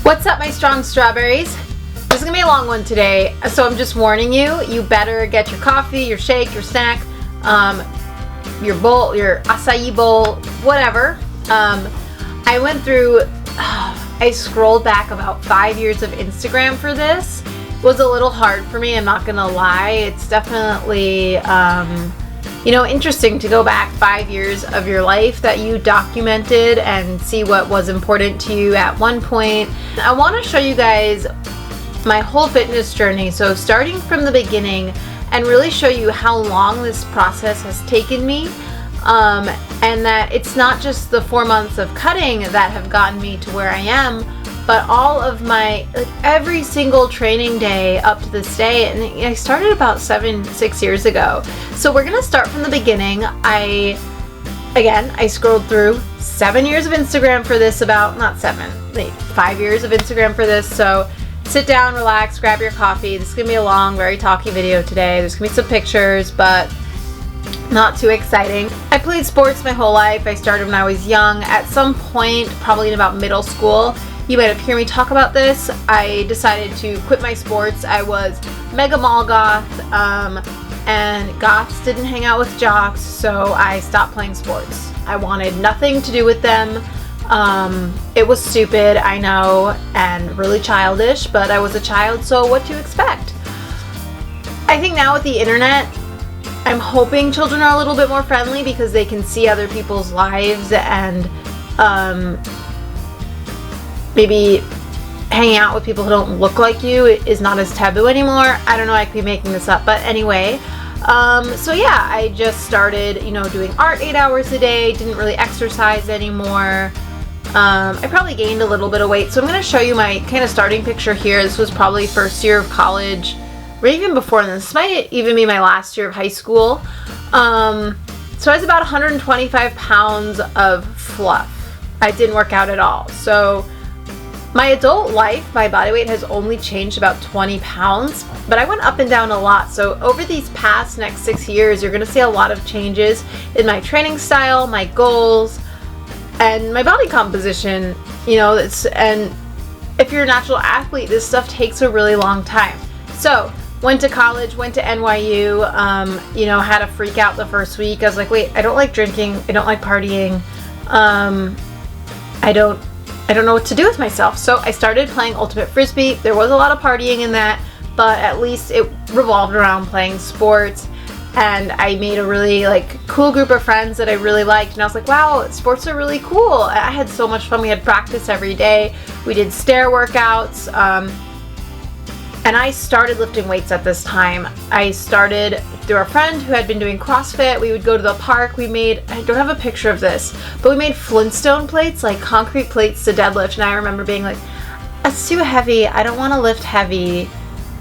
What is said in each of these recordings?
What's up, my strong strawberries? This is gonna be a long one today, so I'm just warning you, you better get your coffee, your shake, your snack, your bowl, your acai bowl, whatever. I went through, I scrolled back about 5 years of Instagram for this. It was a little hard for me, I'm not gonna lie. It's definitely, interesting to go back 5 years of your life that you documented and see what was important to you at one point. I want to show you guys my whole fitness journey, so starting from the beginning, and really show you how long this process has taken me, and that it's not just the 4 months of cutting that have gotten me to where I am, but all of my, every single training day up to this day. And I started about 6 years ago. So we're gonna start from the beginning. I scrolled through 7 years of Instagram for this, 5 years of Instagram for this. So sit down, relax, grab your coffee. This is gonna be a long, very talky video today. There's gonna be some pictures, but not too exciting. I played sports my whole life. I started when I was young. At some point, probably in about middle school, you might have heard me talk about this, I decided to quit my sports. I was mega mall goth, and goths didn't hang out with jocks, so I stopped playing sports. I wanted nothing to do with them. It was stupid, I know, and really childish, but I was a child, so what to expect? I think now with the internet, I'm hoping children are a little bit more friendly because they can see other people's lives, and maybe hanging out with people who don't look like you is not as taboo anymore. I don't know, I could be making this up, but anyway. So yeah, I just started, doing art 8 hours a day, didn't really exercise anymore. I probably gained a little bit of weight, so I'm going to show you my kind of starting picture here. This was probably first year of college, or even before this. Might even be my last year of high school. So I was about 125 pounds of fluff. I didn't work out at all. So my adult life, my body weight has only changed about 20 pounds, but I went up and down a lot. So over these next 6 years, you're gonna see a lot of changes in my training style, my goals, and my body composition. And if you're a natural athlete, this stuff takes a really long time. So went to college, went to NYU, had a freak out the first week. I was like, wait, I don't like drinking, I don't like partying, I don't know what to do with myself. So I started playing Ultimate Frisbee. There was a lot of partying in that, but at least it revolved around playing sports. And I made a really cool group of friends that I really liked. And I was like, wow, sports are really cool. I had so much fun. We had practice every day. We did stair workouts. And I started lifting weights at this time. I started through a friend who had been doing CrossFit. We would go to the park. I don't have a picture of this, but we made Flintstone plates, like concrete plates to deadlift. And I remember being like, that's too heavy. I don't want to lift heavy.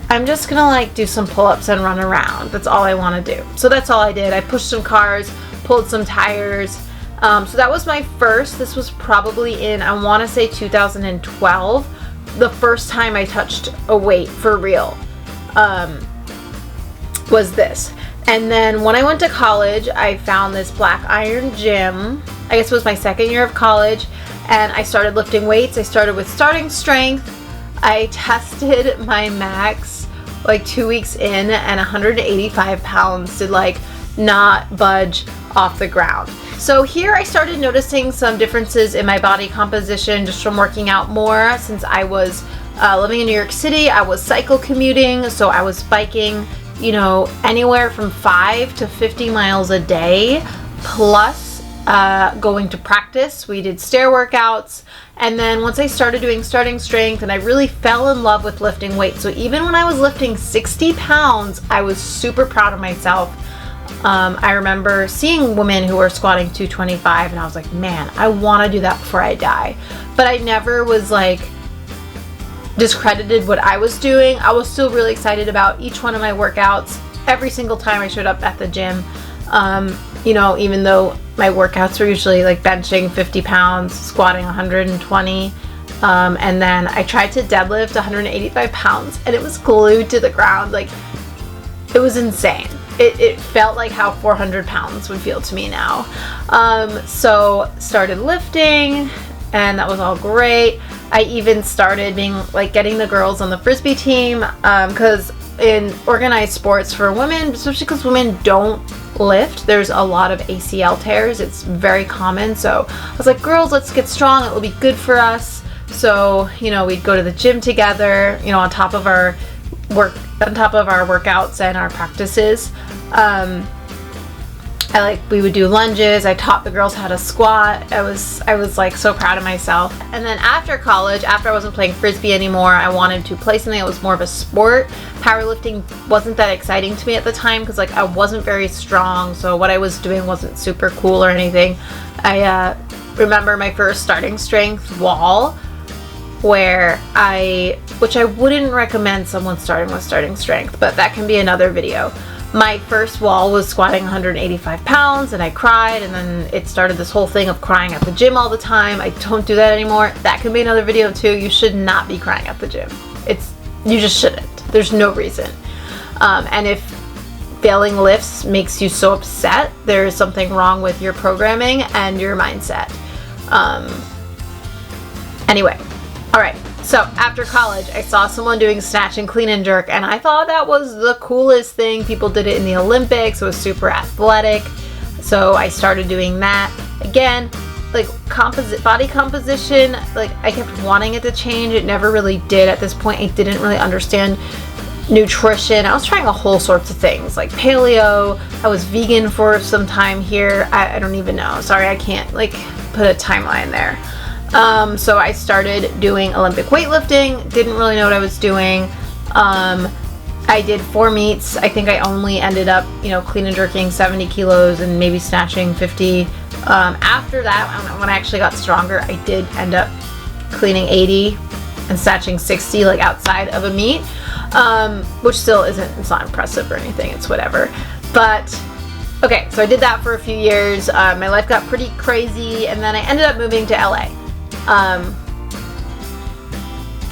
I'm just gonna do some pull-ups and run around. That's all I want to do. So that's all I did. I pushed some cars, pulled some tires. So that was my first. This was probably in, I want to say 2012. The first time I touched a weight for real was this. And then when I went to college, I found this Black Iron gym. I guess it was my second year of college, and I started lifting weights. I started with starting strength. I tested my max 2 weeks in, and 185 pounds did not budge off the ground. So here I started noticing some differences in my body composition just from working out more. Since I was living in New York City, I was cycle commuting, so I was biking, anywhere from 5 to 50 miles a day, plus going to practice. We did stair workouts, and then once I started doing starting strength, and I really fell in love with lifting weights. So even when I was lifting 60 pounds, I was super proud of myself. I remember seeing women who were squatting 225, and I was like, man, I want to do that before I die. But I never was discredited what I was doing. I was still really excited about each one of my workouts every single time I showed up at the gym. Even though my workouts were usually benching 50 pounds, squatting 120, and then I tried to deadlift 185 pounds, and it was glued to the ground. It was insane. It felt like how 400 pounds would feel to me now. So started lifting, and that was all great. I even started being like getting the girls on the Frisbee team, because in organized sports for women, especially because women don't lift, there's a lot of ACL tears. It's very common. So I was like, girls, let's get strong. It will be good for us. So, you know, we'd go to the gym together, you know, on top of our workouts and our practices. We would do lunges. I taught the girls how to squat. I was like so proud of myself. And then after college, after I wasn't playing Frisbee anymore, I wanted to play something that was more of a sport. Powerlifting wasn't that exciting to me at the time because like I wasn't very strong, so what I was doing wasn't super cool or anything. I remember my first starting strength wall which I wouldn't recommend someone starting with starting strength, but that can be another video. My first wall was squatting 185 pounds and I cried, and then it started this whole thing of crying at the gym all the time. I don't do that anymore. That can be another video too. You should not be crying at the gym. You just shouldn't. There's no reason. And if failing lifts makes you so upset, there is something wrong with your programming and your mindset. Anyway, all right. So after college, I saw someone doing snatch and clean and jerk, and I thought that was the coolest thing. People did it in the Olympics. It was super athletic. So I started doing that. Again, like body composition, like I kept wanting it to change. It never really did. At this point, I didn't really understand nutrition. I was trying a whole sorts of things like paleo. I was vegan for some time here. I don't even know. Sorry, I can't like put a timeline there. So I started doing Olympic weightlifting, didn't really know what I was doing. I did 4 meets. I think I only ended up, you know, clean and jerking 70 kilos and maybe snatching 50. After that, when I actually got stronger, I did end up cleaning 80 and snatching 60, like outside of a meet, which still it's not impressive or anything, it's whatever. But okay, so I did that for a few years. My life got pretty crazy, and then I ended up moving to LA.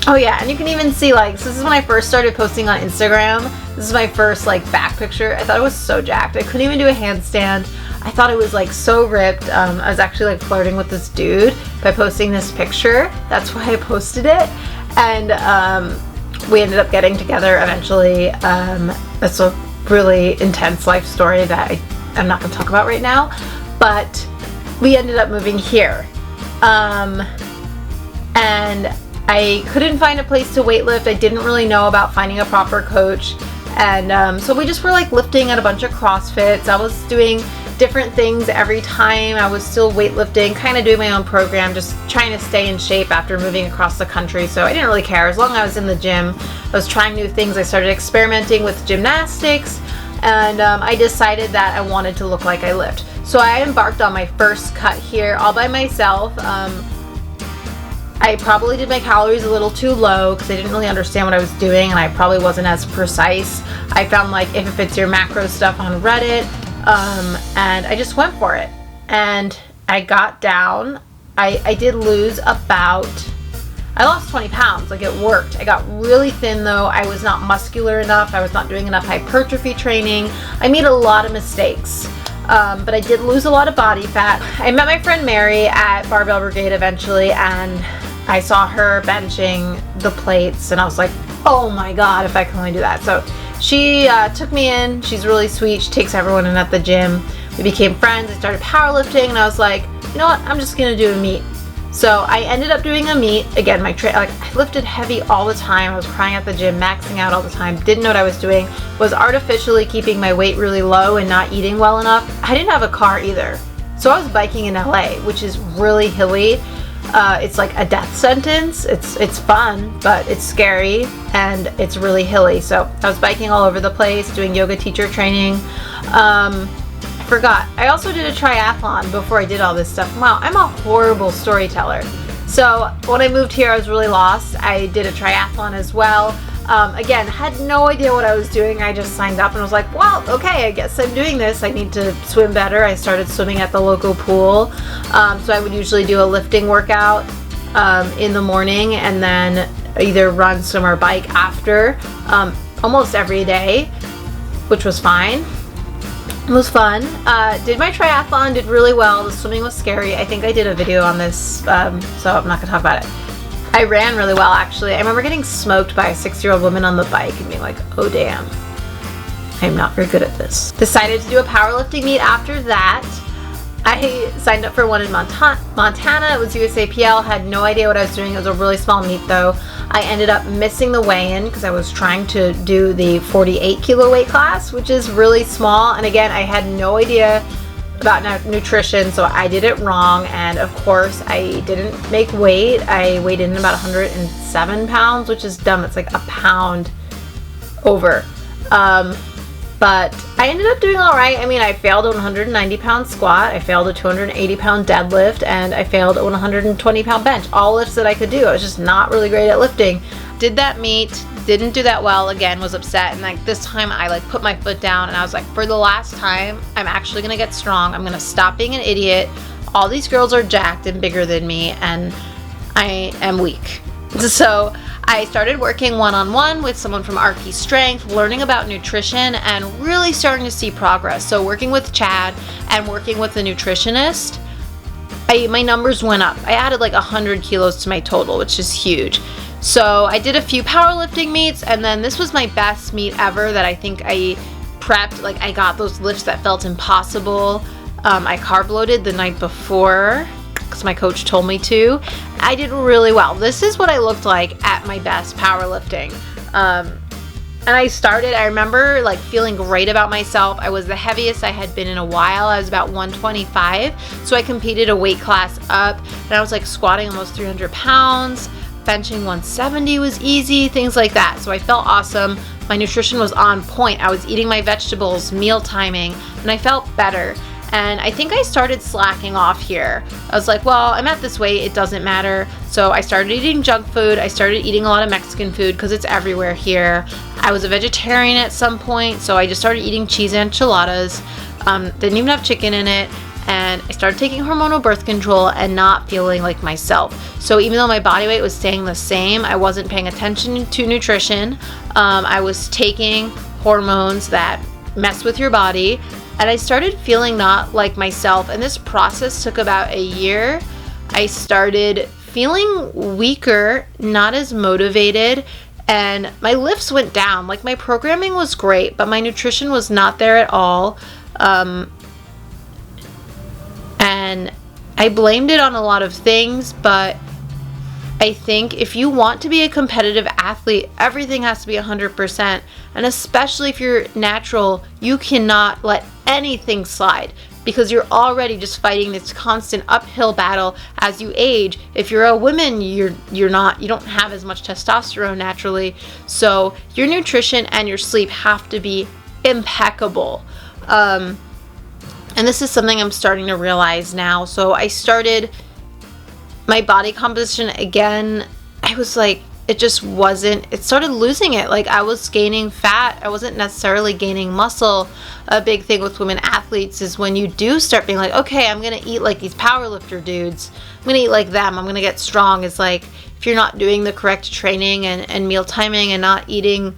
Oh yeah, and you can even see like, so this is when I first started posting on Instagram. This is my first like back picture. I thought it was so jacked. I couldn't even do a handstand. I thought it was like so ripped. I was actually like flirting with this dude by posting this picture. That's why I posted it. And we ended up getting together eventually. It's a really intense life story that I'm not gonna talk about right now, but we ended up moving here. And I couldn't find a place to weightlift. I didn't really know about finding a proper coach. And so we just were like lifting at a bunch of CrossFits. I was doing different things every time. I was still weightlifting, kind of doing my own program, just trying to stay in shape after moving across the country. So I didn't really care. As long as I was in the gym, I was trying new things. I started experimenting with gymnastics, and I decided that I wanted to look like I lift. So I embarked on my first cut here all by myself. I probably did my calories a little too low because I didn't really understand what I was doing, and I probably wasn't as precise. I found like If It Fits Your Macro stuff on Reddit, and I just went for it. And I got down. I did lose I lost 20 pounds, like it worked. I got really thin though. I was not muscular enough. I was not doing enough hypertrophy training. I made a lot of mistakes. But I did lose a lot of body fat. I met my friend Mary at Barbell Brigade eventually, and I saw her benching the plates, and I was like, oh my god, if I can only do that. So she took me in. She's really sweet. She takes everyone in at the gym. We became friends. I started powerlifting, and I was like, you know what, I'm just gonna do a meet. So I ended up doing a meet. Again, I lifted heavy all the time. I was crying at the gym, maxing out all the time, didn't know what I was doing, was artificially keeping my weight really low and not eating well enough. I didn't have a car either. So I was biking in LA, which is really hilly. It's like a death sentence. It's fun, but it's scary, and it's really hilly. So I was biking all over the place, doing yoga teacher training. I forgot. I also did a triathlon before I did all this stuff. Wow, I'm a horrible storyteller. So when I moved here, I was really lost. I did a triathlon as well. Again, had no idea what I was doing. I just signed up and was like, well, okay, I guess I'm doing this. I need to swim better. I started swimming at the local pool. So I would usually do a lifting workout in the morning, and then either run, swim, or bike after, almost every day, which was fine. It was fun. Did my triathlon, did really well. The swimming was scary. I think I did a video on this, so I'm not gonna talk about it. I ran really well, actually. I remember getting smoked by a 6-year-old woman on the bike and being like, oh damn, I'm not very good at this. Decided to do a powerlifting meet after that. I signed up for one in Montana. It was USAPL. Had no idea what I was doing. It was a really small meet though. I ended up missing the weigh-in because I was trying to do the 48 kilo weight class, which is really small. And again, I had no idea about nutrition, so I did it wrong. And of course, I didn't make weight. I weighed in about 107 pounds, which is dumb. It's like a pound over. But I ended up doing all right. I mean, I failed a 190 pound squat, I failed a 280 pound deadlift, and I failed a 120 pound bench. All lifts that I could do. I was just not really great at lifting. Did that meet, didn't do that well, again, was upset. And like this time I like put my foot down and I was like, for the last time, I'm actually gonna get strong. I'm gonna stop being an idiot. All these girls are jacked and bigger than me and I am weak. So I started working one-on-one with someone from RP Strength, learning about nutrition and really starting to see progress. So working with Chad and working with the nutritionist, my numbers went up. I added like 100 kilos to my total, which is huge. So I did a few powerlifting meets, and then this was my best meet ever that I think I prepped. Like I got those lifts that felt impossible. I carb loaded the night before because my coach told me to. I did really well. This is what I looked like at my best powerlifting. And I remember like feeling great about myself. I was the heaviest I had been in a while. I was about 125. So I competed a weight class up and I was like squatting almost 300 pounds. Benching 170 was easy, things like that. So I felt awesome. My nutrition was on point. I was eating my vegetables, meal timing, and I felt better. And I think I started slacking off here. I was like, well, I'm at this weight, it doesn't matter. So I started eating junk food. I started eating a lot of Mexican food because it's everywhere here. I was a vegetarian at some point, so I just started eating cheese enchiladas. Didn't even have chicken in it. And I started taking hormonal birth control and not feeling like myself. So even though my body weight was staying the same, I wasn't paying attention to nutrition. I was taking hormones that mess with your body. And I started feeling not like myself. And this process took about a year. I started feeling weaker, not as motivated, and my lifts went down. Like my programming was great, but my nutrition was not there at all. And I blamed it on a lot of things, but I think if you want to be a competitive athlete, everything has to be 100%. And especially if you're natural, you cannot let anything slide because you're already just fighting this constant uphill battle as you age. If you're a woman, you don't have as much testosterone naturally. So your nutrition and your sleep have to be impeccable. And this is something I'm starting to realize now. So I started my body composition again. I was like, it started losing it. Like I was gaining fat. I wasn't necessarily gaining muscle. A big thing with women athletes is when you do start being like, okay, I'm going to eat like these powerlifter dudes. I'm going to eat like them. I'm going to get strong. It's like, if you're not doing the correct training and meal timing and not eating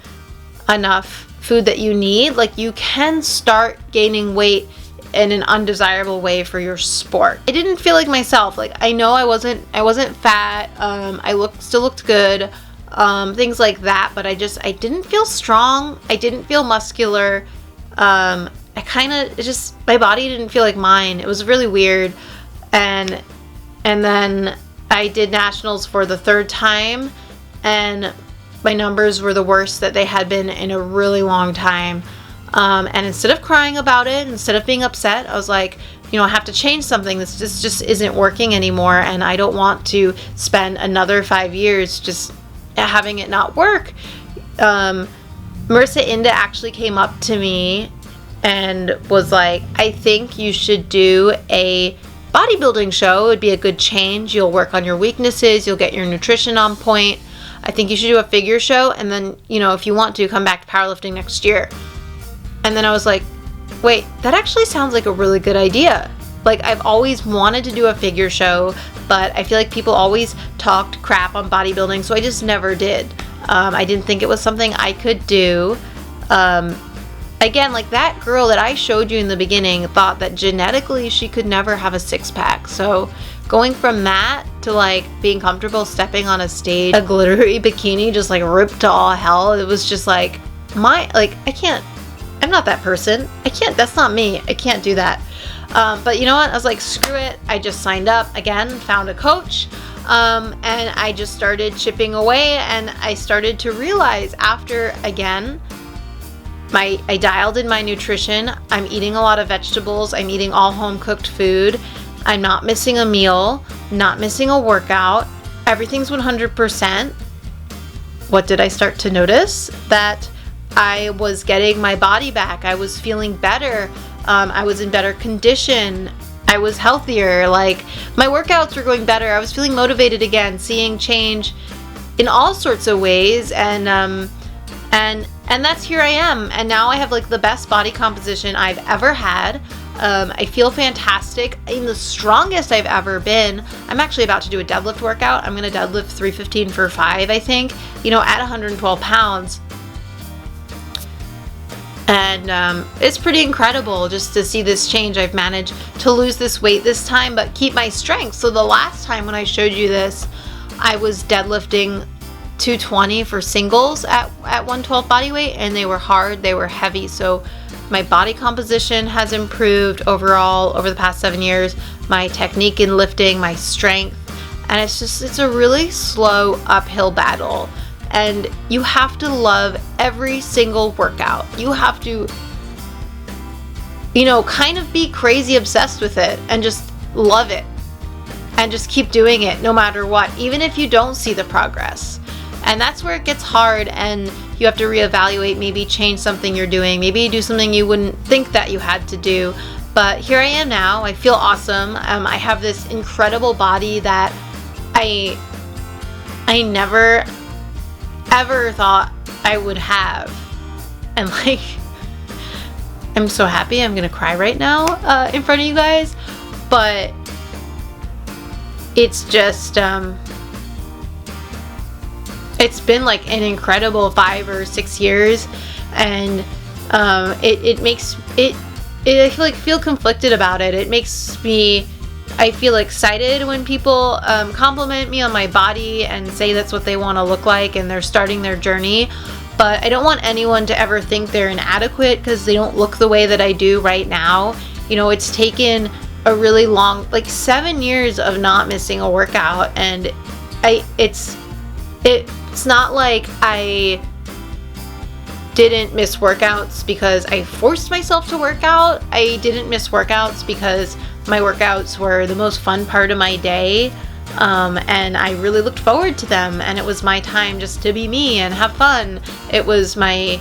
enough food that you need, like you can start gaining weight in an undesirable way for your sport. I didn't feel like myself. Like I know I wasn't fat. I still looked good. Things like that, but I didn't feel strong. I didn't feel muscular. My body didn't feel like mine. It was really weird. And then I did nationals for the third time and my numbers were the worst that they had been in a really long time. And instead of crying about it, instead of being upset, I was like, I have to change something. This just isn't working anymore. And I don't want to spend another 5 years just having it not work. Marissa Inda actually came up to me and was like, I think you should do a bodybuilding show. It would be a good change. You'll work on your weaknesses. You'll get your nutrition on point. I think you should do a figure show. And then, if you want to, come back to powerlifting next year. And then I was like, wait, that actually sounds like a really good idea. Like I've always wanted to do a figure show, but I feel like people always talked crap on bodybuilding, so I just never did. I didn't think it was something I could do. Again, like that girl that I showed you in the beginning thought that genetically she could never have a six-pack. So going from that to like being comfortable stepping on a stage, a glittery bikini just like ripped to all hell. It was just like I'm not that person. That's not me. I can't do that. But you know what? I was like, screw it. I just signed up again, found a coach, and I just started chipping away, and I started to realize after, again, I dialed in my nutrition. I'm eating a lot of vegetables. I'm eating all home cooked food. I'm not missing a meal, not missing a workout. Everything's 100%. What did I start to notice? That I was getting my body back. I was feeling better. I was in better condition. I was healthier. Like, my workouts were going better. I was feeling motivated again, seeing change in all sorts of ways. And that's here I am. And now I have like the best body composition I've ever had. I feel fantastic. I'm the strongest I've ever been. I'm actually about to do a deadlift workout. I'm going to deadlift 315 for 5, I think, at 112 pounds. And it's pretty incredible just to see this change. I've managed to lose this weight this time, but keep my strength. So the last time when I showed you this, I was deadlifting 220 for singles at 112 body weight, and they were hard, they were heavy. So my body composition has improved overall over the past 7 years. My technique in lifting, my strength, and it's a really slow uphill battle. And you have to love every single workout. You have to, kind of be crazy obsessed with it and just love it and just keep doing it no matter what, even if you don't see the progress. And that's where it gets hard, and you have to reevaluate, maybe change something you're doing, maybe do something you wouldn't think that you had to do. But here I am now. I feel awesome. I have this incredible body that I never ever thought I would have. And like, I'm so happy. I'm gonna cry right now in front of you guys. But it's just it's been like an incredible 5 or 6 years, and it makes it I feel conflicted about it. It makes me, I feel excited when people compliment me on my body and say that's what they want to look like and they're starting their journey. But I don't want anyone to ever think they're inadequate because they don't look the way that I do right now. It's taken a really long, like 7 years of not missing a workout, and it's not like I didn't miss workouts because I forced myself to work out. I didn't miss workouts because my workouts were the most fun part of my day, and I really looked forward to them, and it was my time just to be me and have fun. It was I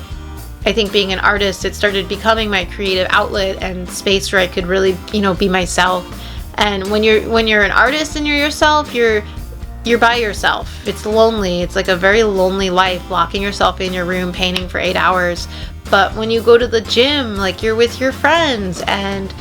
think being an artist, it started becoming my creative outlet and space where I could really, be myself. And when you're an artist and you're yourself, you're by yourself. It's lonely. It's like a very lonely life, locking yourself in your room, painting for 8 hours. But when you go to the gym, like, you're with your friends, and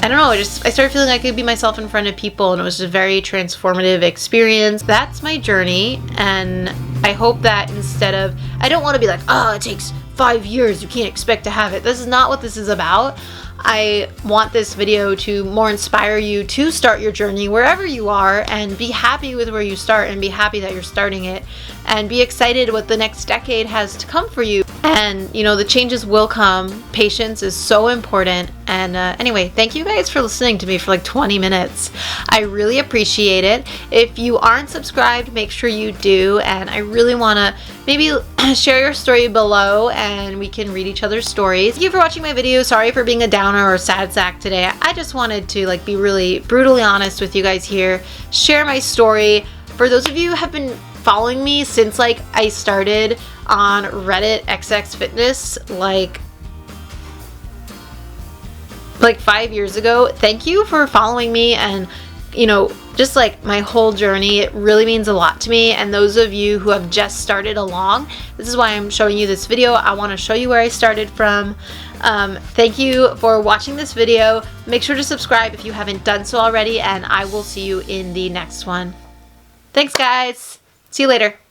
I don't know, I started feeling I could be myself in front of people, and it was just a very transformative experience. That's my journey, and I hope that I don't want to be like, oh, it takes 5 years, you can't expect to have it. This is not what this is about. I want this video to more inspire you to start your journey wherever you are, and be happy with where you start, and be happy that you're starting it, and be excited what the next decade has to come for you. And the changes will come. Patience is so important. And anyway, thank you guys for listening to me for like 20 minutes. I really appreciate it. If you aren't subscribed, make sure you do. And I really want to maybe share your story below, and we can read each other's stories. Thank you for watching my video. Sorry for being a downer or sad sack today. I just wanted to be really brutally honest with you guys here, share my story. For those of you who have been following me since I started on Reddit XX Fitness like 5 years ago, thank you for following me, and just my whole journey. It really means a lot to me. And those of you who have just started along, this is why I'm showing you this video. I want to show you where I started from. Thank you for watching this video. Make sure to subscribe if you haven't done so already, and I will see you in the next one. Thanks guys. See you later.